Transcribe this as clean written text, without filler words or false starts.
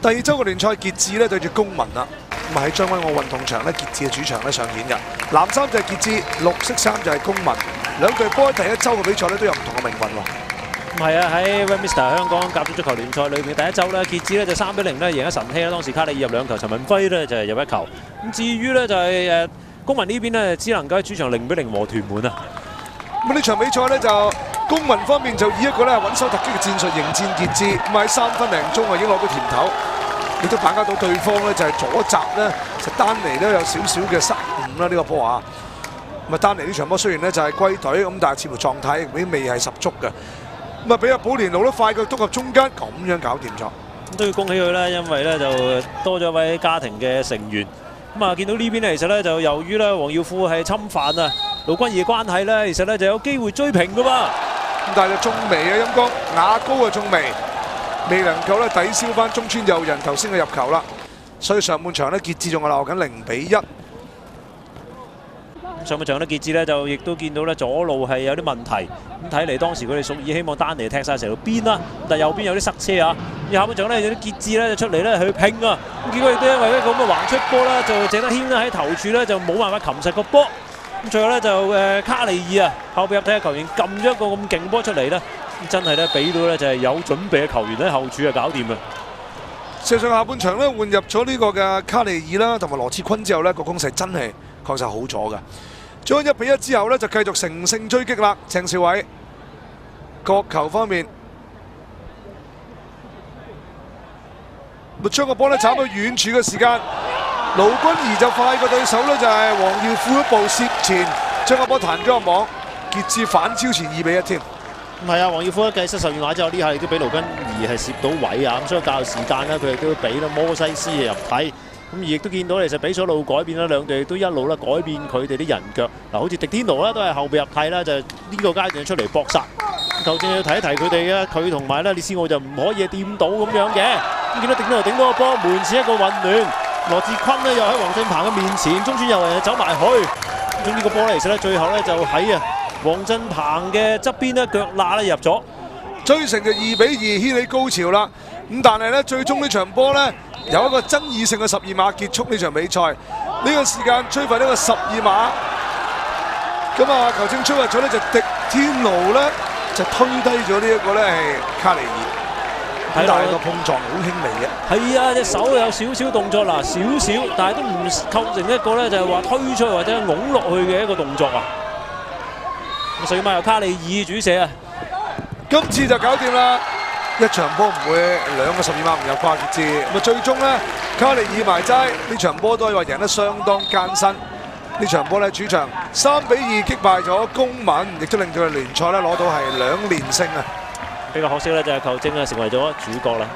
第二週嘅聯賽，傑志咧對住公民啦。咁喺將軍澳運動場咧，傑志嘅主場咧上演嘅。藍衫就係傑志，綠色衫就係公民。兩隊波喺第一週嘅比賽咧都有唔同嘅命運喎。係啊，喺 Westminster 香港甲組足球聯賽裏面，第一週咧傑志咧就3-0咧贏咗神曦啦。當時卡里爾入2球，陳文輝咧就係入1球。咁至於咧就係公民呢邊咧，只能夠喺主場0-0和屯門啊。咁呢場比賽咧就公民方面就以一個咧穩守突擊嘅戰術迎戰傑志，咁喺3分零鐘已經攞到甜頭，亦都把握到對方咧就係左閘咧就丹尼咧有少少嘅失誤啦呢個波啊。咁啊丹尼呢場波雖然咧就係歸隊，咁但係似乎狀態已經未係十足嘅。咁啊俾阿保連奴都快腳篤入中間，咁樣搞掂咗。咁都要恭喜佢啦，因為咧就多咗一位家庭嘅成員。咁啊見到呢邊咧，其實咧就由於咧黃耀富係侵犯啊盧君儀嘅關係咧，其實咧就有機會追平噶噃。咁但係就中楣啊陰公，雅高啊中楣，未能夠咧抵消翻中村佑人頭先嘅入球啦。所以上半場咧傑志仲係鬧緊0-1。上半場咧傑志咧就亦都見到咧左路係有啲問題，咁睇嚟當時佢哋屬意希望丹尼踢晒成條邊啦，但右邊有啲塞車啊。而下半場咧有啲傑志咧就出嚟咧去拼啊，咁結果亦都因為一個咁嘅橫出波啦，就謝德謙咧喺頭柱咧就冇辦法擒實個波。咁最後咧就卡利爾啊後備入替嘅球員撳咗一個咁勁波出嚟咧，真係咧俾到咧就係有準備嘅球員喺後柱啊搞掂啊！事實上下半場咧換入咗呢個嘅卡利爾啦，同埋羅切坤之後咧個攻勢真係確實好咗嘅。將1-1之後咧就繼續乘勝追擊啦。鄭少偉角球方面，將個波咧炒到遠處嘅時間，盧君儀就快過對手咧，就係黃耀富一步涉前，將個波彈咗入網，傑志反超前2-1添。係啊，黃耀富一計失12碼之後，呢下亦都俾盧君儀係攝到位啊，咁所以較時間咧，佢亦都俾咗摩西斯入替。咁而亦都見到其實比賽路改變啦，兩隊都一路咧改變佢哋啲人腳。嗱，好似迪天奴啦，都係後備入替啦，就呢個階段出嚟搏殺。球證要提一提佢哋嘅，佢同埋咧列斯奧就唔可以掂到咁樣嘅。咁見到迪天奴頂到個波，門前一個混亂，羅志坤咧又喺黃振鵬嘅面前，中村佑人走埋去。咁呢個波咧，其實咧最後咧就喺黃振鵬嘅側邊咧腳罅咧入咗，追成就2-2掀起高潮啦。咁但係咧最終呢場波咧有一個爭議性嘅12碼結束呢場比賽。呢個時間吹罰呢個12碼，咁啊球證吹罰咗咧就迪天奴咧就推低咗呢一個咧係卡尼爾，但係個碰撞好輕微嘅。係啊，隻手有少少動作嗱，少少，但係都唔構成一個咧就係話推出去或者拱落去嘅一個動作啊。咁12碼由卡利爾主射啊，今次就搞掂啦。一場波唔會兩個12碼唔入掛傑志，咁啊最終咧卡利爾埋齋，呢場波都可以話贏得相當艱辛。呢場波咧主場3-2擊敗咗公民，亦都令到佢聯賽咧攞到係2連勝啊！比較可惜咧就係球證啊成為咗主角啦。